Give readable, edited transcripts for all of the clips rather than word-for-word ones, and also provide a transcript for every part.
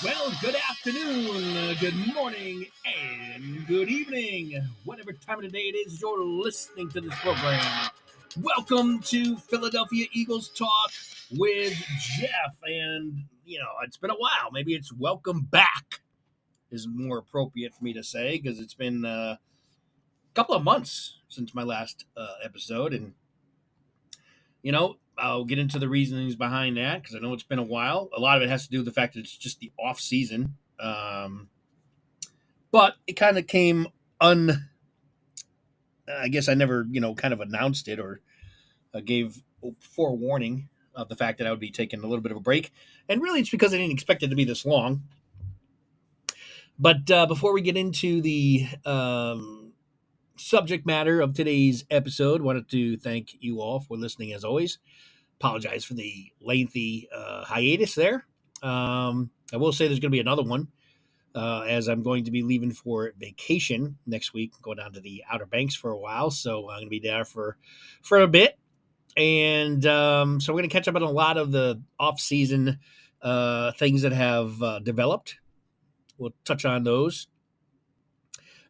Well, good afternoon, good morning, and good evening. Whatever time of the day it is you're listening to this program. Welcome to Philadelphia Eagles Talk with Geoff. And, it's been a while. Maybe it's welcome back is more appropriate for me to say because it's been a couple of months since my last episode. And, I'll get into the reasonings behind that because I know it's been a while. A lot of it has to do with the fact that it's just the off season. But it kind of came I guess I never, kind of announced it or gave forewarning of the fact that I would be taking a little bit of a break. And really, it's because I didn't expect it to be this long. But before we get into the subject matter of today's episode, wanted to thank you all for listening as always. Apologize for the lengthy hiatus there. I will say there's going to be another one. As I'm going to be leaving for vacation next week, going down to the Outer Banks for a while. So I'm going to be there for a bit. And so we're going to catch up on a lot of the off-season things that have developed. We'll touch on those.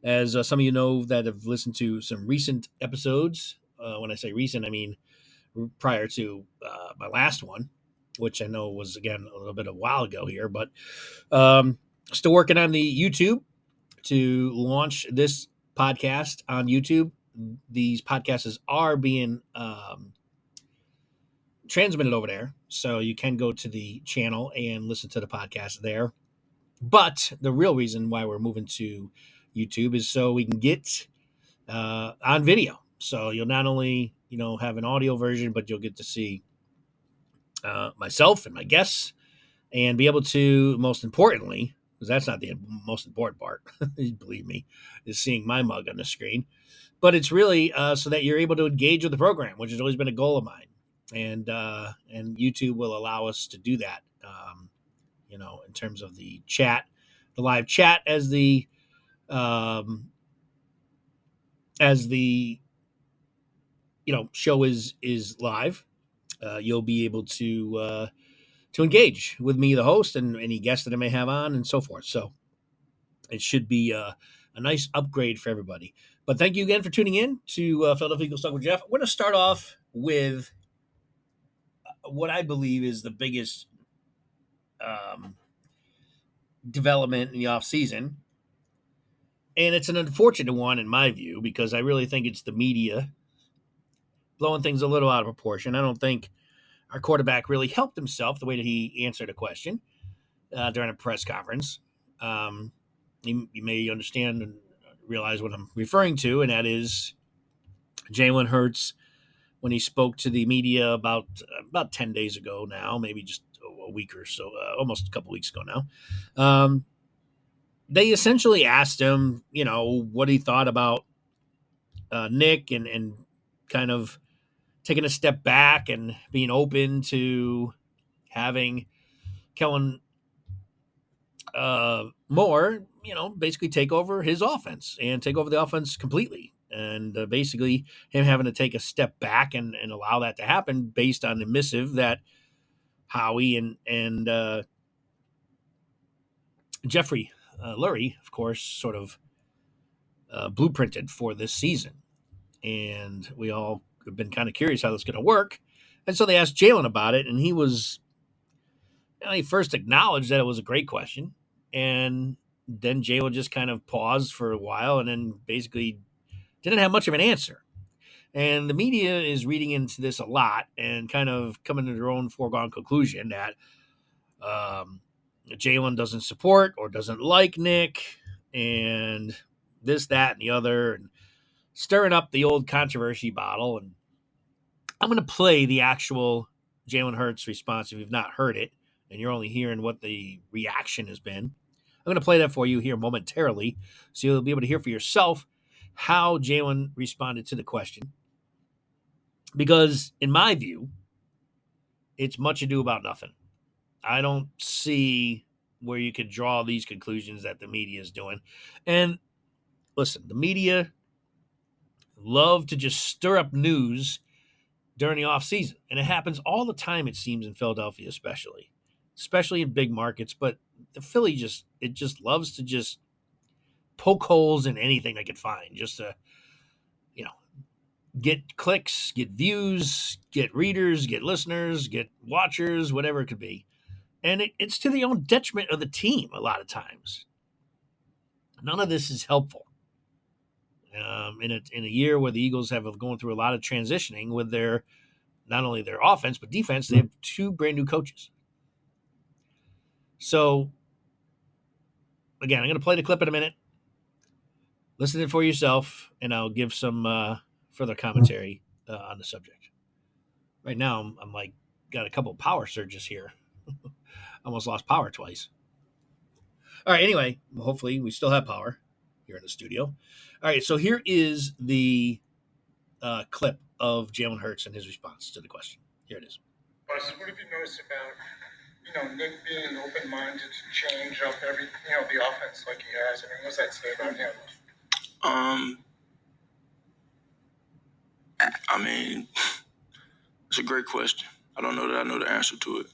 As some of you know that have listened to some recent episodes. When I say recent, I mean prior to my last one, which I know was, again, a little bit a while ago here. But still working on the YouTube to launch this podcast on YouTube. These podcasts are being transmitted over there, so you can go to the channel and listen to the podcast there. But the real reason why we're moving to YouTube is so we can get on video. So you'll not only have an audio version, but you'll get to see myself and my guests, and be able to, most importantly, because that's not the most important part, believe me, is seeing my mug on the screen. But it's really so that you're able to engage with the program, which has always been a goal of mine. And YouTube will allow us to do that, in terms of the chat, the live chat as the show is live. You'll be able to engage with me, the host, and any guests that I may have on, and so forth. So it should be a nice upgrade for everybody. But thank you again for tuning in to Philadelphia Eagles Talk with Geoff. I'm going to start off with what I believe is the biggest development in the offseason. And it's an unfortunate one in my view because I really think it's the media blowing things a little out of proportion. I don't think our quarterback really helped himself the way that he answered a question during a press conference. You may understand and realize what I'm referring to, and that is Jalen Hurts when he spoke to the media about 10 days ago now, maybe just a week or so, almost a couple weeks ago now. They essentially asked him, what he thought about Nick and kind of taking a step back and being open to having Kellen Moore, basically take over his offense and take over the offense completely. And basically him having to take a step back and allow that to happen based on the missive that Howie and Jeffrey Lurie, of course, sort of blueprinted for this season. And we all have been kind of curious how that's going to work. And so they asked Jalen about it, and he was, he first acknowledged that it was a great question. And then Jalen just kind of paused for a while and then basically didn't have much of an answer. And the media is reading into this a lot and kind of coming to their own foregone conclusion that Jalen doesn't support or doesn't like Nick and this, that, and the other, and stirring up the old controversy bottle. And I'm going to play the actual Jalen Hurts response if you've not heard it and you're only hearing what the reaction has been. I'm going to play that for you here momentarily so you'll be able to hear for yourself how Jalen responded to the question. Because in my view, it's much ado about nothing. I don't see where you could draw these conclusions that the media is doing. And listen, the media love to just stir up news during the off season, and it happens all the time. It seems in Philadelphia, especially in big markets. But the Philly just loves to just poke holes in anything they can find, just to you know get clicks, get views, get readers, get listeners, get watchers, whatever it could be. And it's to the own detriment of the team a lot of times. None of this is helpful. In a year where the Eagles have going through a lot of transitioning with their not only their offense but defense, they have two brand new coaches. So again, I'm going to play the clip in a minute. Listen to it for yourself, and I'll give some further commentary on the subject. Right now, I'm like got a couple of power surges here. Almost lost power twice. All right. Anyway, hopefully we still have power here in the studio. All right. So here is the clip of Jalen Hurts and his response to the question. Here it is. What have you noticed about Nick being open-minded to change up the offense like he has? I mean, what's that say about him? I mean, it's a great question. I don't know that I know the answer to it.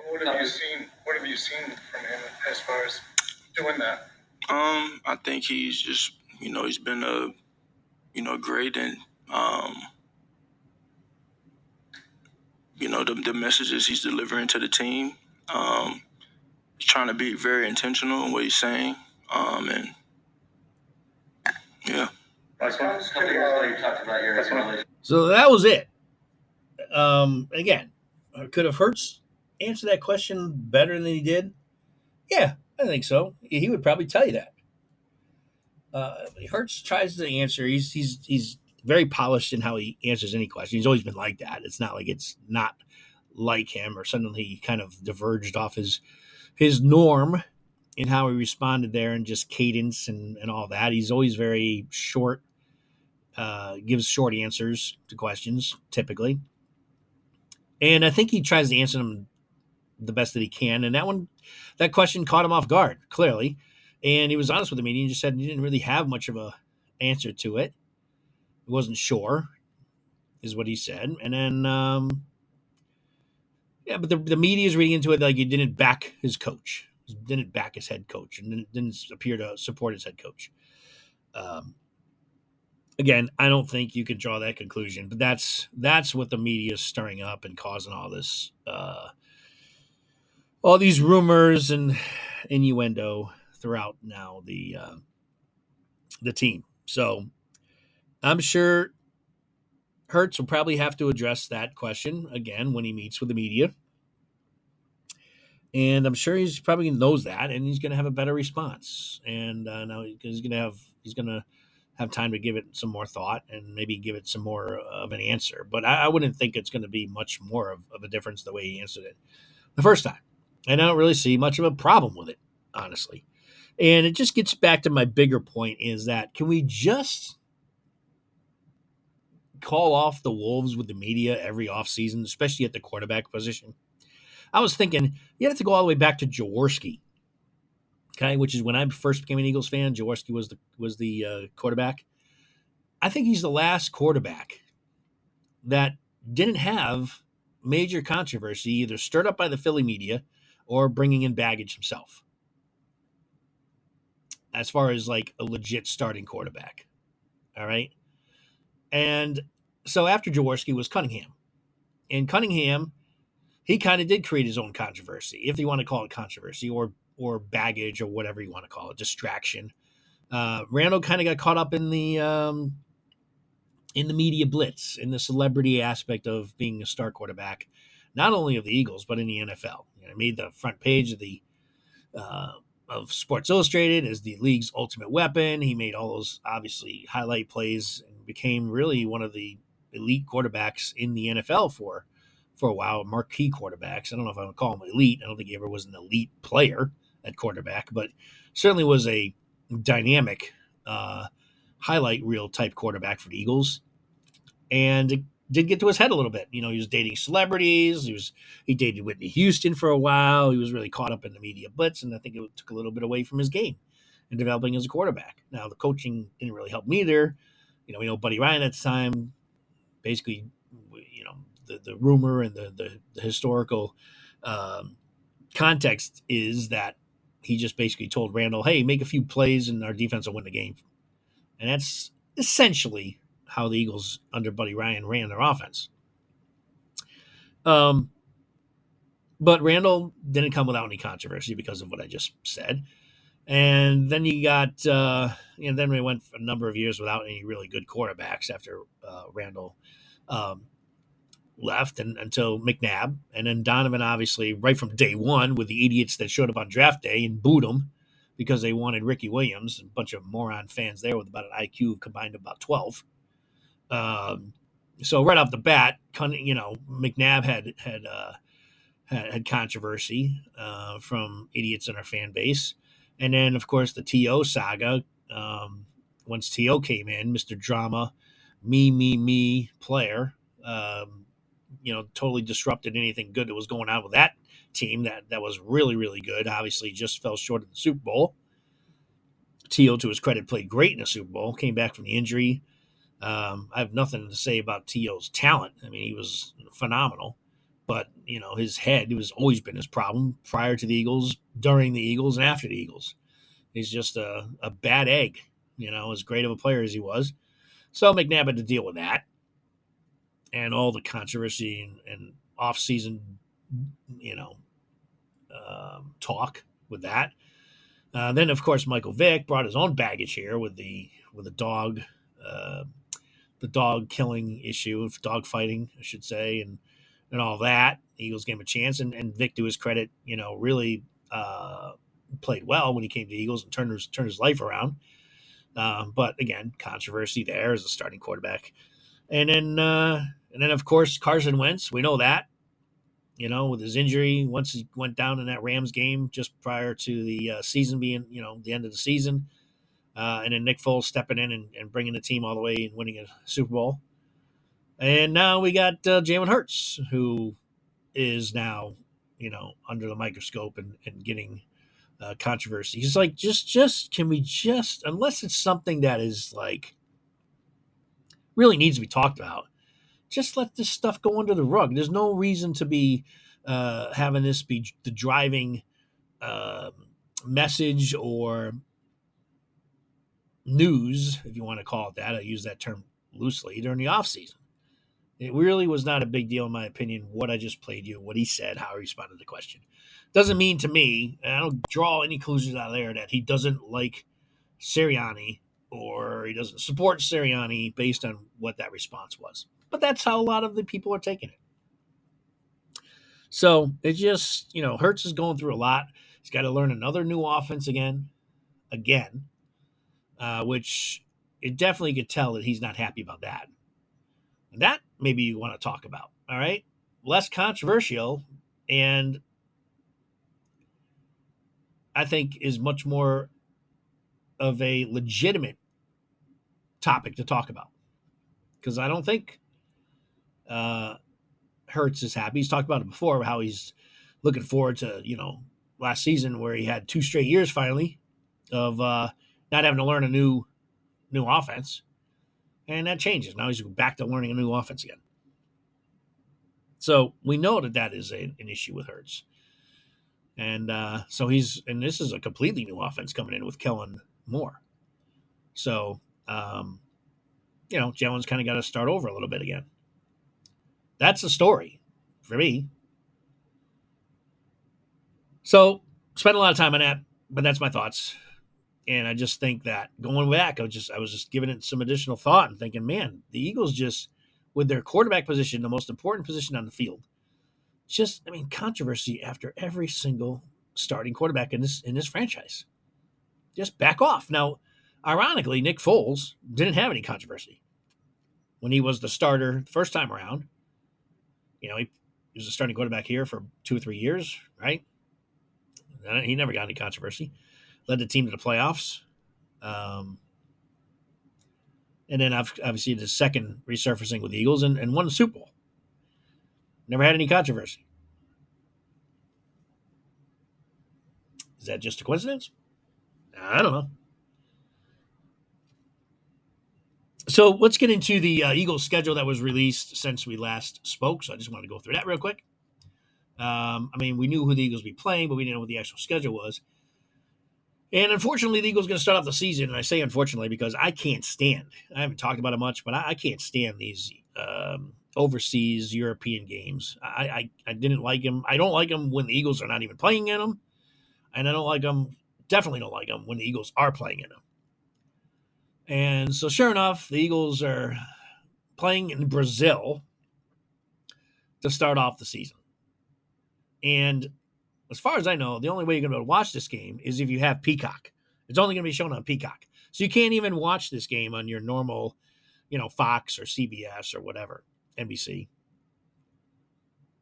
What have you seen? What have you seen from him as far as doing that? I think he's just, he's been great and the messages he's delivering to the team. He's trying to be very intentional in what he's saying. And yeah. So that was it. Again, could have Hurts answered that question better than he did? Yeah, I think so. He would probably tell you that. Hurts tries to answer. He's very polished in how he answers any question. He's always been like that. It's not like it's not like him or suddenly he kind of diverged off his norm in how he responded there and just cadence and all that. He's always very short, gives short answers to questions typically. And I think he tries to answer them the best that he can. And that question caught him off guard, clearly. And he was honest with the media and just said he didn't really have much of a answer to it. He wasn't sure, is what he said. And then, but the media is reading into it like he didn't back his coach, didn't back his head coach, and didn't appear to support his head coach. Again, I don't think you could draw that conclusion, but that's what the media is stirring up and causing all these rumors and innuendo throughout now the team. So I'm sure Hurts will probably have to address that question again when he meets with the media. And I'm sure he's probably knows that, and he's going to have a better response. And now he's going to have time to give it some more thought and maybe give it some more of an answer. But I wouldn't think it's going to be much more of a difference the way he answered it the first time. And I don't really see much of a problem with it, honestly. And it just gets back to my bigger point is that can we just call off the wolves with the media every offseason, especially at the quarterback position? I was thinking you have to go all the way back to Jaworski, okay, which is when I first became an Eagles fan. Jaworski was the quarterback. I think he's the last quarterback that didn't have major controversy either stirred up by the Philly media or bringing in baggage himself as far as like a legit starting quarterback. All right. And so after Jaworski was Cunningham. And Cunningham, he kind of did create his own controversy, if you want to call it controversy or baggage or whatever you want to call it, distraction. Randall kind of got caught up in the media blitz, in the celebrity aspect of being a star quarterback, not only of the Eagles, but in the NFL. Made the front page of Sports Illustrated as the league's ultimate weapon. He made all those obviously highlight plays and became really one of the elite quarterbacks in the NFL for a while, marquee quarterbacks. I don't know if I would call him elite. I don't think he ever was an elite player at quarterback, but certainly was a dynamic highlight reel type quarterback for the Eagles. And it did get to his head a little bit. He was dating celebrities. He dated Whitney Houston for a while. He was really caught up in the media blitz, and I think it took a little bit away from his game and developing as a quarterback. Now, the coaching didn't really help him either. We know Buddy Ryan at the time, basically, the rumor and the historical um, context is that he just basically told Randall, hey, make a few plays and our defense will win the game. And that's essentially how the Eagles under Buddy Ryan ran their offense. Um, but Randall didn't come without any controversy because of what I just said. And then you got, then we went for a number of years without any really good quarterbacks after Randall um, left and until McNabb. And then Donovan, obviously, right from day one with the idiots that showed up on draft day and booed him because they wanted Ricky Williams, a bunch of moron fans there with about an IQ combined of about 12. Um, so right off the bat, McNabb had controversy from idiots in our fan base, and then of course the To saga. Um, Once To came in, Mister Drama, me player, totally disrupted anything good that was going on with that team that was really good. Obviously, just fell short of the Super Bowl. To his credit, played great in the Super Bowl. Came back from the injury. I have nothing to say about To's talent. I mean, he was phenomenal, but his head has always been his problem prior to the Eagles, during the Eagles, and after the Eagles. He's just a bad egg. As great of a player as he was. So McNabb had to deal with that and all the controversy and off-season, you know, talk with that. Then, of course, Michael Vick brought his own baggage here with the dog, uh, the dog killing issue of dog fighting, I should say, and all that. The Eagles gave him a chance, and Vick, to his credit, really played well when he came to the Eagles and turned his life around. But again, controversy there as a starting quarterback, and then of course Carson Wentz. We know that with his injury once he went down in that Rams game just prior to the season being the end of the season, and then Nick Foles stepping in and bringing the team all the way and winning a Super Bowl. And now we got Jalen Hurts, who is now under the microscope and getting controversy. He's like, just can we just, unless it's something that is like really needs to be talked about, just let this stuff go under the rug. There's no reason to be having this be the driving uh, message or news, if you want to call it that. I use that term loosely during the offseason. It really was not a big deal, in my opinion, what I just played you, what he said, how he responded to the question. Doesn't mean to me, and I don't draw any conclusions out of there, that he doesn't like Sirianni or he doesn't support Sirianni based on what that response was. But that's how a lot of the people are taking it. So it just, Hertz is going through a lot. He's got to learn another new offense again, which it definitely could tell that he's not happy about that. And that maybe you want to talk about. All right. Less controversial and I think is much more of a legitimate topic to talk about because I don't think uh, Hertz is happy. He's talked about it before, how he's looking forward to, last season where he had 2 straight years finally of not having to learn a new offense. And that changes. Now he's back to learning a new offense again. So we know that is an issue with Hertz. And and this is a completely new offense coming in with Kellen Moore. So, Jalen's kind of got to start over a little bit again. That's the story for me. So, spent a lot of time on that, but that's my thoughts. And I just think that going back, I was just giving it some additional thought and thinking, man, the Eagles just with their quarterback position, the most important position on the field, controversy after every single starting quarterback in this franchise. Just back off. Now, ironically, Nick Foles didn't have any controversy when he was the starter the first time around. He was a starting quarterback here for 2 or 3 years, right? He never got any controversy. Led the team to the playoffs. And then obviously the second resurfacing with the Eagles and won the Super Bowl. Never had any controversy. Is that just a coincidence? I don't know. So let's get into the Eagles schedule that was released since we last spoke. So I just want to go through that real quick. I mean, we knew who the Eagles would be playing, but we didn't know what the actual schedule was. And unfortunately, the Eagles are going to start off the season. And I say unfortunately because I can't stand, I haven't talked about it much, but I can't stand these overseas European games. I didn't like them. I don't like them when the Eagles are not even playing in them. And I don't like them, definitely don't like them when the Eagles are playing in them. And so, sure enough, the Eagles are playing in Brazil to start off the season. And as far as I know, the only way you're going to be able to watch this game is if you have Peacock. It's only going to be shown on Peacock. So you can't even watch this game on your normal, Fox or CBS or whatever, NBC.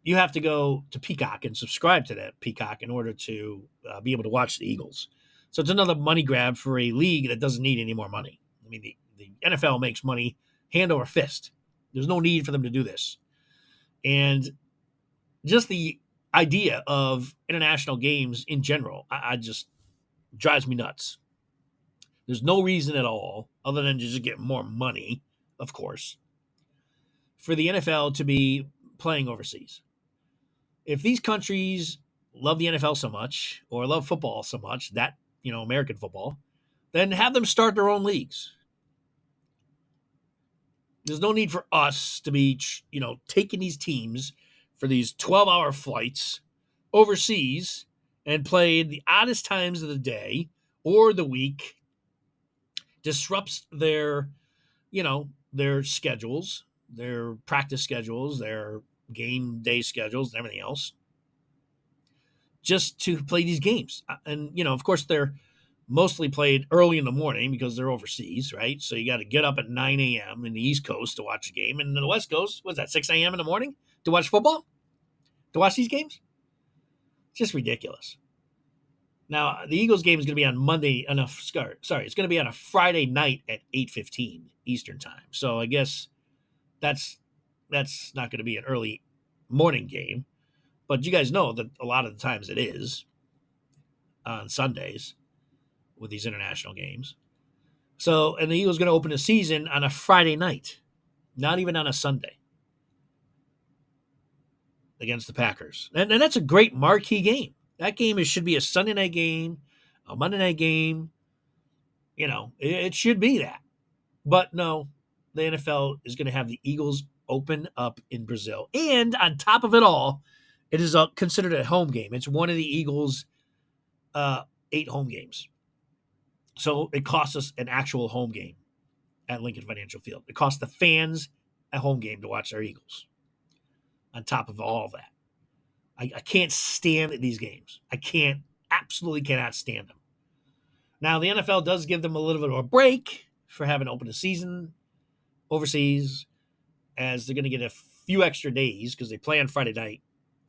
You have to go to Peacock and subscribe to that Peacock in order to be able to watch the Eagles. So it's another money grab for a league that doesn't need any more money. I mean, the NFL makes money hand over fist. There's no need for them to do this. And just the idea of international games in general, I just drives me nuts. There's no reason at all, other than to just get more money, of course, for the NFL to be playing overseas. If these countries love the NFL so much or love football so much, that, American football, then have them start their own leagues. There's no need for us to be, taking these teams for these 12-hour flights overseas and play the oddest times of the day or the week, disrupts their schedules, their practice schedules, their game day schedules, and everything else, just to play these games. And, of course, they're mostly played early in the morning because they're overseas, right? So you got to get up at 9 a.m. in the East Coast to watch the game. And in the West Coast, what's that, 6 a.m. in the morning to watch football? To watch these games? It's just ridiculous. Now, the Eagles game is going to be on Monday. Sorry, it's going to be on a Friday night at 8:15 Eastern time. So I guess that's not going to be an early morning game. But you guys know that a lot of the times it is on Sundays with these international games. So, and the Eagles going to open the season on a Friday night, not even on a Sunday against the Packers. And that's a great marquee game. That game should be a Sunday night game, a Monday night game. It should be that. But no, the NFL is going to have the Eagles open up in Brazil. And on top of it all, it is considered a home game. It's one of the Eagles' 8 home games. So it costs us an actual home game at Lincoln Financial Field. It costs the fans a home game to watch their Eagles. On top of all of that, I can't stand these games. Absolutely cannot stand them. Now, the NFL does give them a little bit of a break for having opened a season overseas, as they're going to get a few extra days because they play on Friday night,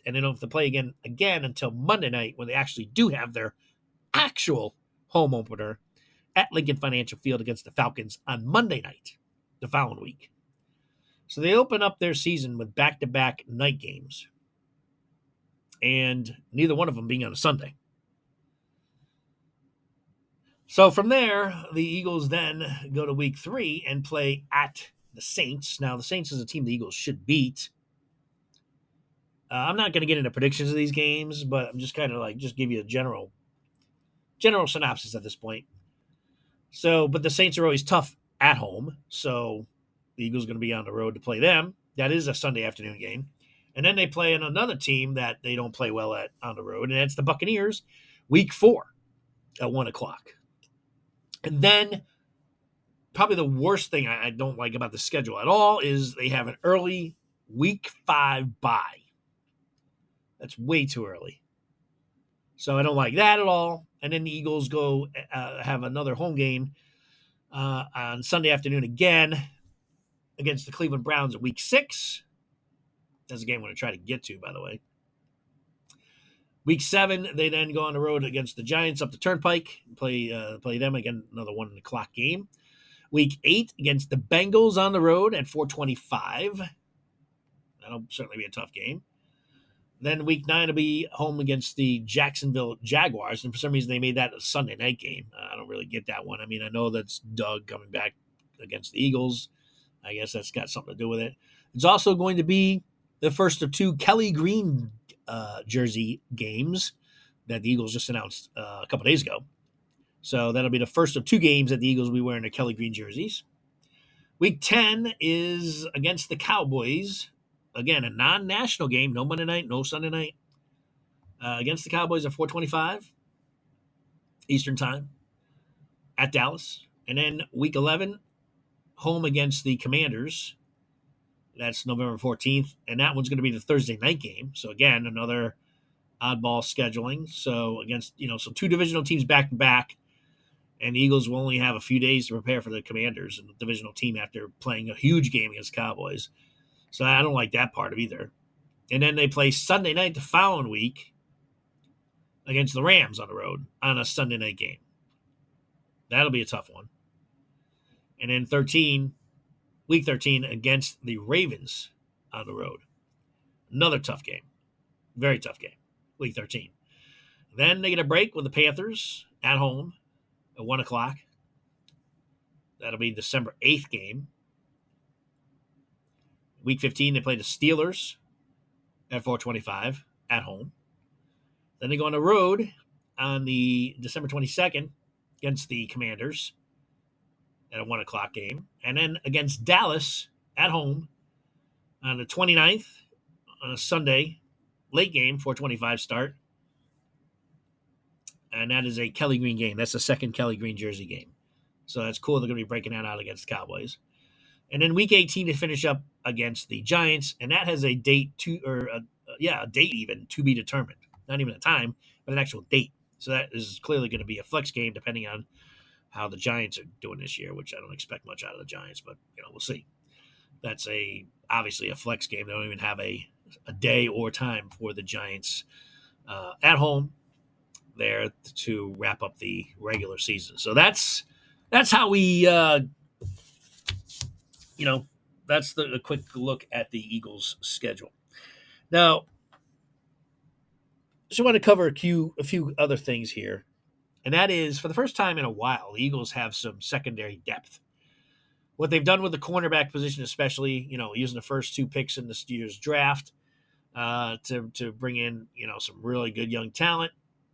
and they don't have to play again until Monday night when they actually do have their actual home opener at Lincoln Financial Field against the Falcons on Monday night the following week. So they open up their season with back-to-back night games, and neither one of them being on a Sunday. So from there, the Eagles then go to week 3 and play at the Saints. Now, the Saints is a team the Eagles should beat. I'm not going to get into predictions of these games, but I'm just kind of just give you a general synopsis at this point. So, but the Saints are always tough at home, so the Eagles are going to be on the road to play them. That is a Sunday afternoon game. And then they play in another team that they don't play well at on the road, and that's the Buccaneers, week 4 at 1 o'clock. And then probably the worst thing I don't like about the schedule at all is they have an early week 5 bye. That's way too early. So I don't like that at all. And then the Eagles go have another home game on Sunday afternoon again against the Cleveland Browns at week 6. That's a game I'm going to try to get to, by the way. Week 7, they then go on the road against the Giants up the Turnpike, play them again, another 1 o'clock game. Week 8 against the Bengals on the road at 4:25. That'll certainly be a tough game. Then week 9 will be home against the Jacksonville Jaguars, and for some reason they made that a Sunday night game. I don't really get that one. I mean, I know that's Doug coming back against the Eagles. I guess that's got something to do with it. It's also going to be the first of two Kelly Green jersey games that the Eagles just announced a couple days ago. So that'll be the first of two games that the Eagles will be wearing their Kelly Green jerseys. Week 10 is against the Cowboys. Again, a non-national game. No Monday night, no Sunday night. Against the Cowboys at 4:25 Eastern Time at Dallas. And then week 11, home against the Commanders. That's November 14th. And that one's going to be the Thursday night game. So, again, another oddball scheduling. So, against, so two divisional teams back to back. And the Eagles will only have a few days to prepare for the Commanders and the divisional team after playing a huge game against the Cowboys. So, I don't like that part of either. And then they play Sunday night the following week against the Rams on the road on a Sunday night game. That'll be a tough one. And then week 13 against the Ravens on the road. Another tough game. Very tough game. Week 13. Then they get a break with the Panthers at home at 1 o'clock. That'll be December 8th game. Week 15, they play the Steelers at 4:25 at home. Then they go on the road on the December 22nd against the Commanders at a 1 o'clock game. And then against Dallas at home on the 29th on a Sunday, late game, 4:25 start. And that is a Kelly Green game. That's the second Kelly Green jersey game. So that's cool. They're going to be breaking that out against the Cowboys. And then week 18 to finish up against the Giants. And that has a date a date even to be determined. Not even a time, but an actual date. So that is clearly going to be a flex game depending on how the Giants are doing this year, which I don't expect much out of the Giants, but we'll see. That's obviously a flex game. They don't even have a day or time for the Giants at home there to wrap up the regular season. So that's how we that's the quick look at the Eagles schedule. Now, just want to cover a few other things here. And that is, for the first time in a while, the Eagles have some secondary depth. What they've done with the cornerback position, especially, using the first two picks in this year's draft to bring in, some really good young talent.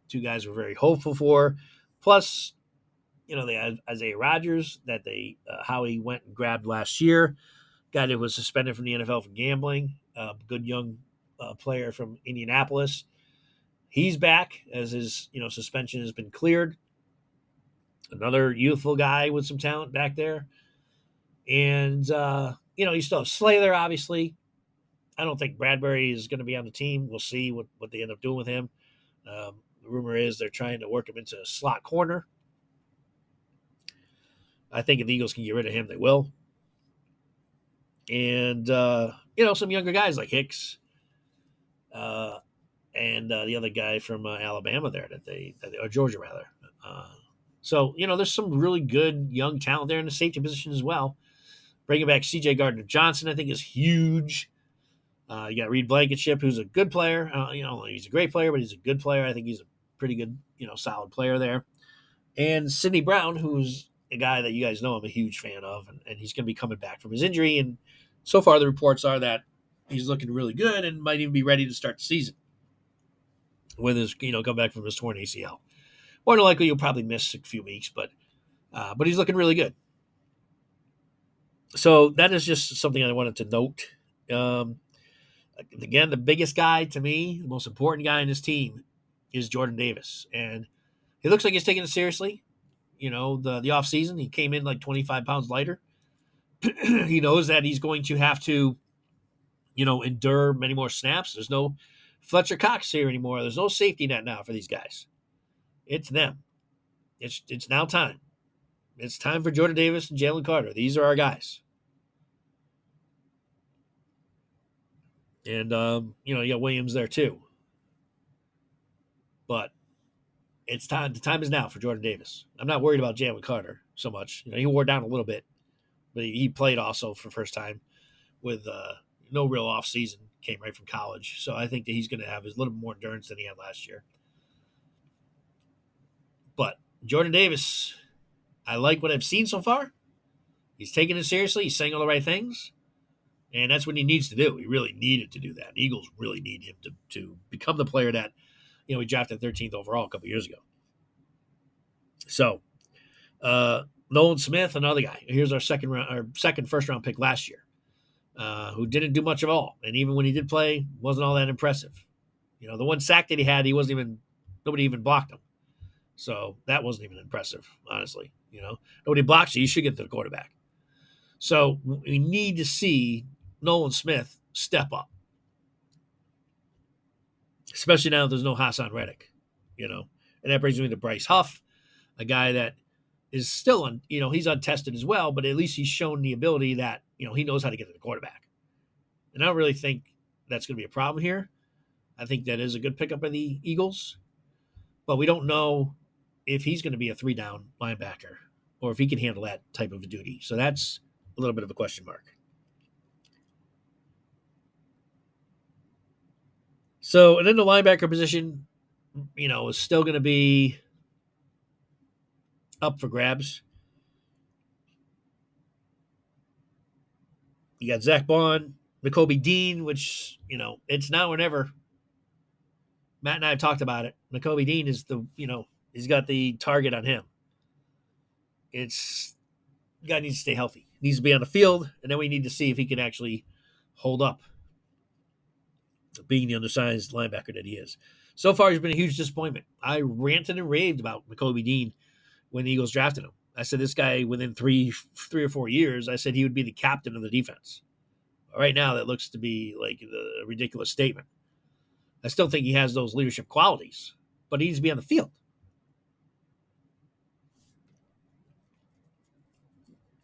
Two guys we're very hopeful for. Plus, they had Isaiah Rodgers that Howie went and grabbed last year. Guy that was suspended from the NFL for gambling. Good young player from Indianapolis. He's back as his suspension has been cleared. Another youthful guy with some talent back there. And, you still have Slater, obviously. I don't think Bradbury is going to be on the team. We'll see what they end up doing with him. The rumor is they're trying to work him into a slot corner. I think if the Eagles can get rid of him, they will. And, some younger guys like Hicks and the other guy from Alabama there or Georgia rather. So, there's some really good young talent there in the safety position as well. Bringing back C.J. Gardner-Johnson, I think, is huge. You got Reed Blankenship, who's a good player. He's a great player, but he's a good player. I think he's a pretty good, solid player there. And Sidney Brown, who's a guy that you guys know I'm a huge fan of, and he's going to be coming back from his injury. And so far, the reports are that he's looking really good and might even be ready to start the season with his, come back from his torn ACL. More than likely, he'll probably miss a few weeks, but he's looking really good. So that is just something I wanted to note. Again, the biggest guy to me, the most important guy in this team is Jordan Davis. And he looks like he's taking it seriously. The offseason, he came in like 25 pounds lighter. He knows that he's going to have to, endure many more snaps. There's no Fletcher Cox here anymore. There's no safety net now for these guys. It's them. It's now time. It's time for Jordan Davis and Jalen Carter. These are our guys. And, you got Williams there too. But it's time. The time is now for Jordan Davis. I'm not worried about Jalen Carter so much. He wore down a little bit, but he played also for the first time with no real off season. Came right from college. So I think that he's going to have a little more endurance than he had last year. But Jordan Davis, I like what I've seen so far. He's taking it seriously. He's saying all the right things. And that's what he needs to do. He really needed to do that. The Eagles really need him to become the player that, we drafted 13th overall a couple years ago. So, Nolan Smith, another guy. Here's our second first round pick last year, who didn't do much at all. And even when he did play, wasn't all that impressive. The one sack that he had, nobody even blocked him. So that wasn't even impressive, honestly. Nobody blocks you. You should get to the quarterback. So we need to see Nolan Smith step up, especially now that there's no Hassan Reddick, And that brings me to Bryce Huff, a guy that is still he's untested as well, but at least he's shown the ability that, he knows how to get to the quarterback. And I don't really think that's going to be a problem here. I think that is a good pickup by the Eagles, but we don't know if he's going to be a 3-down linebacker or if he can handle that type of a duty. So that's a little bit of a question mark. So, and then the linebacker position, is still going to be up for grabs. You got Zach Bond, Nakobe Dean, which, it's now or never. Matt and I have talked about it. Nakobe Dean is he's got the target on him. It's, the guy needs to stay healthy. He needs to be on the field, and then we need to see if he can actually hold up being the undersized linebacker that he is. So far, he's been a huge disappointment. I ranted and raved about Nakobe Dean when the Eagles drafted him. I said this guy, within three or 4 years, I said he would be the captain of the defense. Right now, that looks to be like a ridiculous statement. I still think he has those leadership qualities, but he needs to be on the field.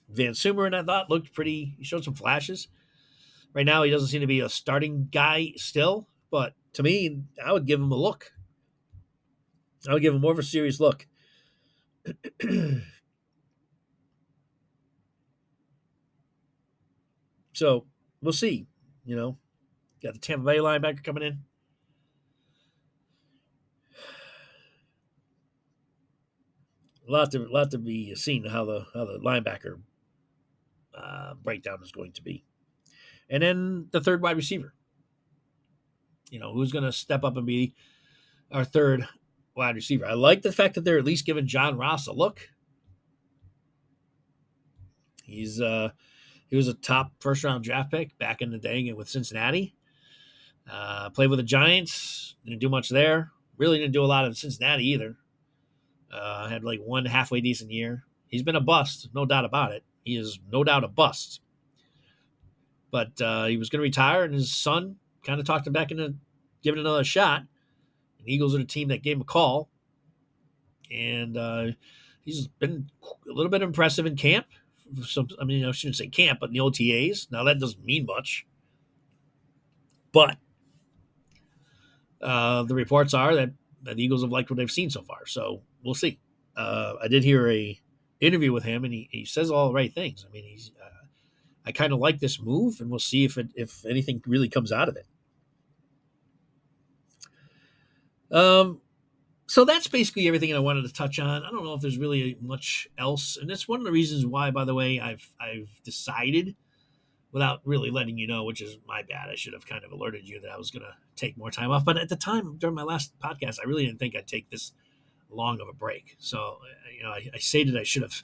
Van Summeren, I thought, looked pretty. He showed some flashes. Right now, he doesn't seem to be a starting guy still, but to me, I would give him a look. I would give him more of a serious look. So we'll see. Got the Tampa Bay linebacker coming in. A lot to be seen how the linebacker breakdown is going to be, and then the third wide receiver. Who's going to step up and be our third wide receiver? I like the fact that they're at least giving John Ross a look. He was a top first round draft pick back in the day with Cincinnati. Played with the Giants, didn't do much there. Really didn't do a lot in Cincinnati either. Had like one halfway decent year. He's been a bust, no doubt about it. He is no doubt a bust. But he was going to retire, and his son kind of talked him back into giving another shot. And the Eagles are the team that gave him a call. And he's been a little bit impressive in camp. I shouldn't say camp, but in the OTAs. Now, that doesn't mean much. But the reports are that the Eagles have liked what they've seen so far. So we'll see. I did hear a interview with him, and he says all the right things. I kind of like this move, and we'll see if anything really comes out of it. So that's basically everything I wanted to touch on. I don't know if there's really much else, and that's one of the reasons why, by the way, I've decided, without really letting you know, which is my bad. I should have kind of alerted you that I was going to take more time off. But at the time, during my last podcast, I really didn't think I'd take this long of a break. So, I stated I should have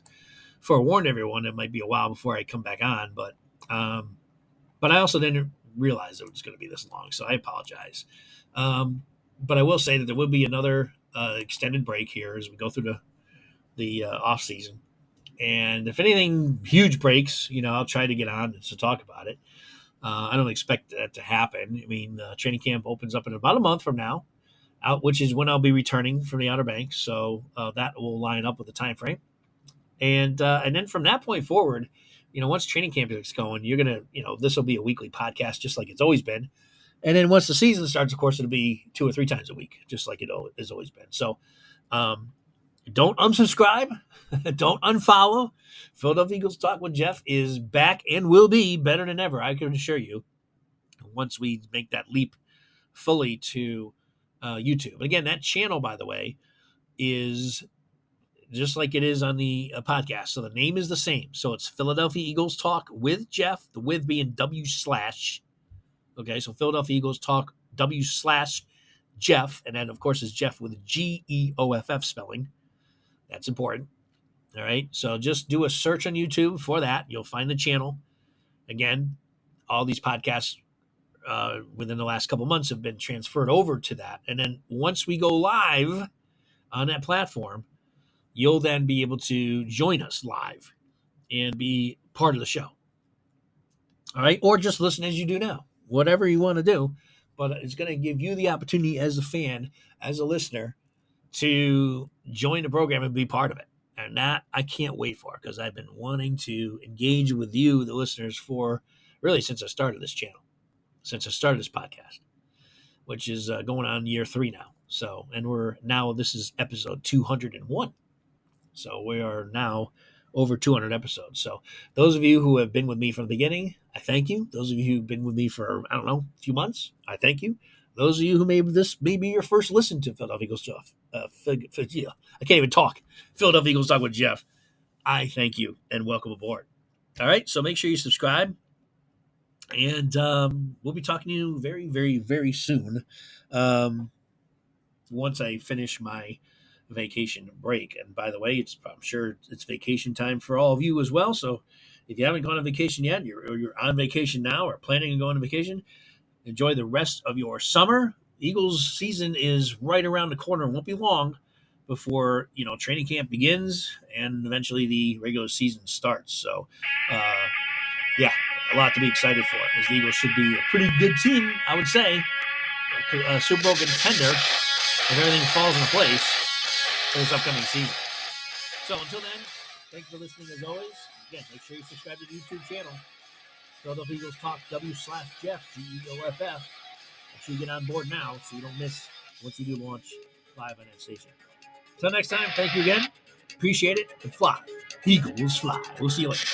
forewarned everyone it might be a while before I come back on. But I also didn't realize it was going to be this long. So I apologize. But I will say that there will be another extended break here as we go through the off season. And if anything huge breaks, I'll try to get on to talk about it. I don't expect that to happen. Training camp opens up in about a month from now, which is when I'll be returning from the Outer Banks. So that will line up with the time frame. And then from that point forward, once training camp gets going, you're going to, this will be a weekly podcast just like it's always been. And then once the season starts, of course, it'll be 2 or 3 times a week, just like it has always been. So don't unsubscribe. Don't unfollow. Philadelphia Eagles Talk with Geoff is back and will be better than ever, I can assure you, once we make that leap fully to YouTube. Again, that channel, by the way, is just like it is on the podcast. So the name is the same. So it's Philadelphia Eagles Talk with Geoff, the with being W slash. Okay, so Philadelphia Eagles Talk W slash Geoff. And then, of course, is Geoff with Geoff spelling. That's important. All right, so just do a search on YouTube for that. You'll find the channel. Again, all these podcasts within the last couple months have been transferred over to that. And then once we go live on that platform, you'll then be able to join us live and be part of the show. All right, or just listen as you do now, whatever you want to do. But it's going to give you the opportunity as a fan, as a listener, to join the program and be part of it. And that I can't wait for, because I've been wanting to engage with you, the listeners, for really since I started this channel, since I started this podcast, which is going on year 3 now. So, and this is episode 201. So we are now over 200 episodes. So those of you who have been with me from the beginning, I thank you. Those of you who've been with me for, I don't know, a few months, I thank you. Those of you who this may be your first listen to Philadelphia Eagles Geoff, I can't even talk. Philadelphia Eagles Talk with Geoff. I thank you and welcome aboard. All right, so make sure you subscribe, and we'll be talking to you very, very, very soon. Once I finish my vacation break, and by the way, I'm sure it's vacation time for all of you as well. So if you haven't gone on vacation yet, you're on vacation now or planning on going on vacation, enjoy the rest of your summer. Eagles season is right around the corner. It won't be long before training camp begins and eventually the regular season starts. So, yeah, a lot to be excited for. As the Eagles should be a pretty good team, I would say, a Super Bowl contender if everything falls into place for this upcoming season. So until then, thanks for listening as always. Again, make sure you subscribe to the YouTube channel, Philadelphia Eagles Talk W/Geoff, Geoff. Make sure you get on board now so you don't miss once you do launch live on that station. Until next time, thank you again. Appreciate it. And fly. Eagles fly. We'll see you later.